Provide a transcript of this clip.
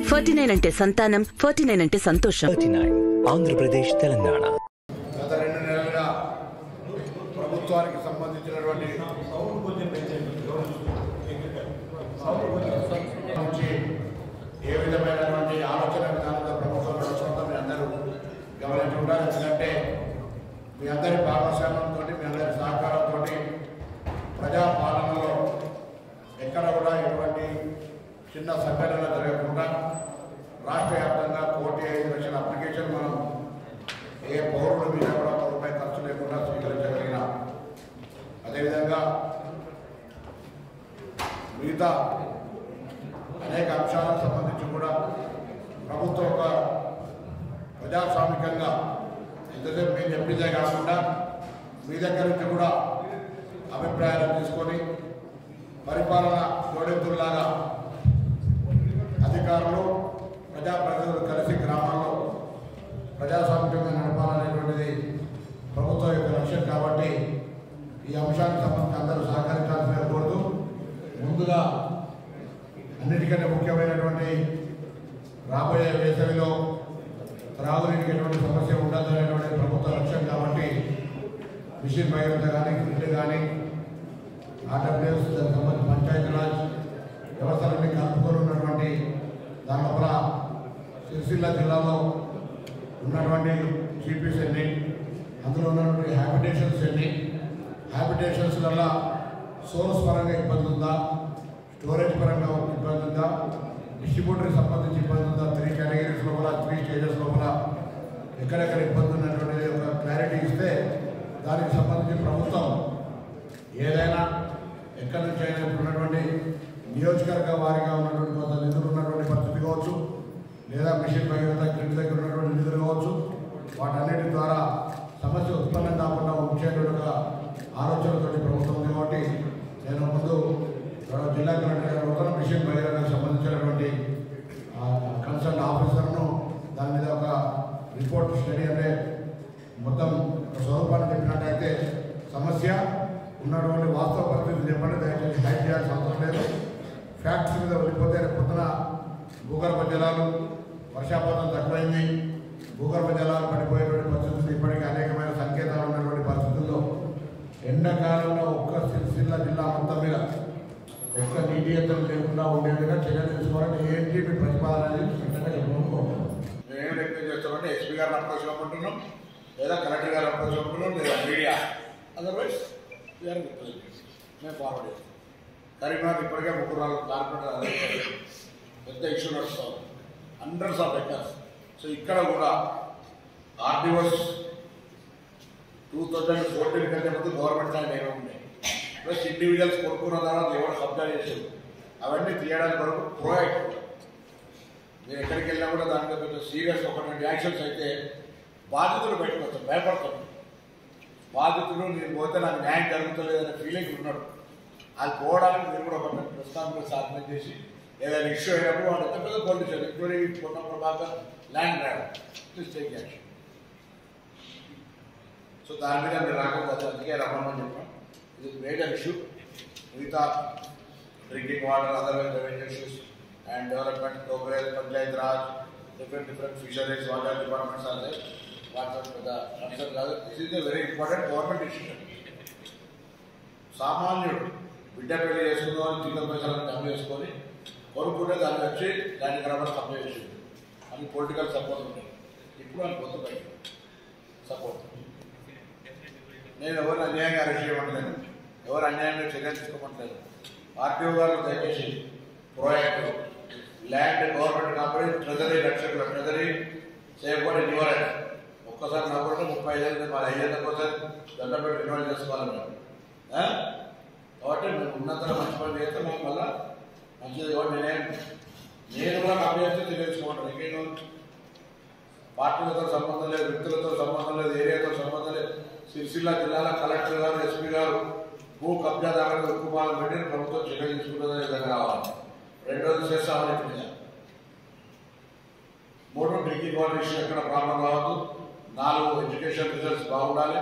49 అంటే సంతానం, 49 అంటే సంతోషం. 49 ఆంధ్రప్రదేశ్ తెలంగాణ. గత 2 నెలలుగా ప్రభుత్వానికి సంబంధించినటువంటి నుంచి ఏ విధమైనటువంటి ఆలోచన విధానంగా ప్రభుత్వం నడుస్తుందో మీ అందరూ గమనించి ఉండాలి. ఎందుకంటే మీ అందరి భాగస్వామ్యంతో, మీ అందరి సహకారంతో ప్రజాపాలనలో ఎక్కడ కూడా ఎటువంటి చిన్న సంఘటన జరగకుండా రాష్ట్ర వ్యాప్తంగా 1,5,00,000 అప్లికేషన్ మనం ఏ పౌరుల మీద కూడా రూపాయి ఖర్చు లేకుండా స్వీకరించగలిగిన, అదేవిధంగా మిగతా అనేక అంశాలకు సంబంధించి కూడా ప్రభుత్వం ఒక ప్రజాస్వామికంగా ఎంతసేపు మేము చెప్పిందే కాకుండా మీ దగ్గర నుంచి కూడా అభిప్రాయాలు తీసుకొని పరిపాలన జోడెత్తుల్లాగా అధికారులు ప్రజాప్రతినిధులు కలిసి గ్రామాల్లో ప్రజాస్వామ్యంగా నడపాలనేటువంటిది ప్రభుత్వం యొక్క లక్ష్యం. కాబట్టి ఈ అంశానికి సంబంధించి అందరూ సహకరించాల్సిన కోరుతూ, ముందుగా అన్నిటికంటే ముఖ్యమైనటువంటి రాబోయే వేసవిలో త్రాగునీటికి ఎటువంటి సమస్య ఉండదు అనేటువంటి ప్రభుత్వ లక్ష్యం. కాబట్టి మిషన్ భగీరథ కానీ, గ్రిడ్ కానీ, ఆర్డబ్ల్యూఎస్, దానికి సంబంధించి పంచాయతీరాజ్ వ్యవస్థలన్నీ కలుపుకొని ఉన్నటువంటి దాని లోపల సిరిసిల్ల జిల్లాలో ఉన్నటువంటి జీపీస్ ఎన్ని, అందులో ఉన్నటువంటి హ్యాబిటేషన్స్ ఎన్ని, హ్యాబిటేషన్స్ వల్ల సోర్స్ పరంగా ఇబ్బంది ఉందా, స్టోరేజ్ పరంగా ఇబ్బంది ఉందా, డిస్ట్రిబ్యూటర్కి సంబంధించి ఇబ్బంది ఉందా, 3 కేటగిరీస్ లోపల 3 స్టేజెస్ లోపల ఎక్కడెక్కడ ఇబ్బంది ఉన్నటువంటిది ఒక క్లారిటీ ఇస్తే దానికి సంబంధించి ప్రభుత్వం ఏదైనా ఎక్కడి నుంచి అయినా ఉన్నటువంటి నియోజకవర్గ వారిగా ఉన్నటువంటి కొంత నిధులు ఉన్నటువంటి పరిస్థితి కావచ్చు, లేదా మిషన్ భగీరథ గ్రిడ్ దగ్గర ఉన్నటువంటి నిధులు కావచ్చు, వాటన్నిటి ద్వారా సమస్య ఉత్పన్నం కాకుండా ఉంచేటువంటి ఆలోచనతో ప్రభుత్వం ఉంది. కాబట్టి నేను ముందు జిల్లా కలెక్టర్ గారు మిషన్ భగీరథకు సంబంధించినటువంటి కన్సర్న్ ఆఫీసర్ను దాని మీద ఒక రిపోర్ట్ స్టడీ అంటే మొత్తం స్వరూపాన్ని చెప్పినట్టయితే సమస్య ఉన్నటువంటి వాస్తవ పరిస్థితి చెప్పండి, దయచేసి హైడ్ చేయాల్సిన అవసరం లేదు. ఫ్యాక్ట్స్ మీద వెళ్ళిపోతే పొద్దున భూగర్భ జలాలు వర్షాపాతం తక్కువైంది, భూగర్భ జలాలు పడిపోయేటువంటి పరిస్థితులు ఇప్పటికీ అనేకమైన సంకేతాలు ఉన్నటువంటి పరిస్థితుల్లో ఎండాకాలంలో ఒక్క సిరిసిల్ల జిల్లా మొత్తం మీద ఒక్క నీటి ఎత్తులు లేకుండా ఉండేట్టుగా చర్యలు తీసుకోవాలని ఏంటి మీ ప్రతిపాదన అనేది చెప్పనుకుంటున్నాం. మేమేం రిక్వెస్ట్ చేస్తామంటే ఎస్పీ గారిని అప్రోచ్ అవ్వకుంటున్నాం, లేదా కలెక్టర్ గారు అప్రోచ్ అవ్వకుంటున్నాం, లేదా మీడియా, అదర్వైజ్ మేము ఫార్వర్డ్ చేస్తాం. కరీంనగర్ ఇప్పటికే 3-4 కార్పొరేటర్ పెద్ద ఇష్యూ నడుస్తాం, హండ్రెడ్స్ ఆఫ్ ఎకర్స్. సో ఇక్కడ కూడా ఆర్డీఓస్ 2014 కంటే ముందు గవర్నమెంట్ ల్యాండ్ ఏమో ఉన్నాయి, ప్లస్ ఇండివిజువల్స్ కొనుక్కున్న తర్వాత ఎవరు కబ్జా చేసేది అవన్నీ తీయడానికి వరకు ప్రోయాక్టివ్. మీరు ఎక్కడికి వెళ్ళినా కూడా దాని మీద కొంచెం సీరియస్ ఒక 2 యాక్షన్స్ అయితే బాధితులు బయటకు వస్తారు, భయపడతారు. బాధితుడు నేను పోతే నాకు న్యాయం జరుగుతలేదనే ఫీలింగ్ ఉన్నాడు, అది పోవడానికి మీరు కూడా ఒక ప్రెస్ కాన్ఫరెన్స్ ఆర్గనైజ్ చేసి ఏదైనా ఇష్యూ అయినప్పుడు వాళ్ళు ఎంత పెద్ద politician including Ponna Prabhakar land grab please take action. So దాని మీద మీరు రాకపోతే అందుకే రమ్మని చెప్పాం. ఇది మేజర్ ఇష్యూ. మిగతా drinking water, otherwise revenue issues and development progress, Panchayat Raj, different fisheries, water departments అదే వాటితో పెద్ద కన్సర్న్ కాదు. This is a very important government issue. సామాన్యుడు బిడ్డ పెళ్లి చేసుకుందామని జీతం పైసలను డబ్బు వేసుకొని కొనుక్కుంటే దాన్ని వచ్చి దాన్ని కనబడి సప్లై చేసింది అని పొలిటికల్ సపోర్ట్ ఉంటాయి. ఇప్పుడు అని కొత్త బయట సపోర్ట్. నేను ఎవరిని అన్యాయంగా అరెస్ట్ చేయమంటలేదు, ఎవరు అన్యాయంగా చర్యలు తీసుకోమంటలేదు. ఆర్టీఓ గారు దయచేసి ప్రోయాక్టివ్ ల్యాండ్ గవర్నమెంట్ కాబట్టి ట్రెజరీ రక్షకులు, ట్రెజరీ చేయకపోతే నివారణ ఒక్కసారి నవ్వుకుంటే 35 ఏళ్ళు మరి 5 ఏళ్ళ కోసం దండ పెట్టి రిన్యూవల్ చేసుకోవాలని. కాబట్టి మేము ఉన్నంతలో మంచి పని చేస్తే మేము మళ్ళీ మంచిది. కాబట్టి నేను కూడా కాపీ చేస్తే తెలియజేసుకోమంటాను. ఇంకేం పార్టీలతో సంబంధం లేదు, వ్యక్తులతో సంబంధం లేదు, ఏరియాతో సంబంధం లేదు. సిరిసిల్ల జిల్లాల కలెక్టర్ గారు, ఎస్పీ గారు భూ కబ్జాదారులకు ఉక్కుపాలను పెట్టి ప్రభుత్వం చర్యలు తీసుకుంటుందని విధంగా రావాలి. 2 చేస్తామని చెప్పింది. 3 డ్రింకింగ్ వాటర్ ఇష్యూ ఎక్కడ ప్రాబ్లం రావద్దు. 4 ఎడ్యుకేషన్ రిజల్ట్స్ బాగుండాలి.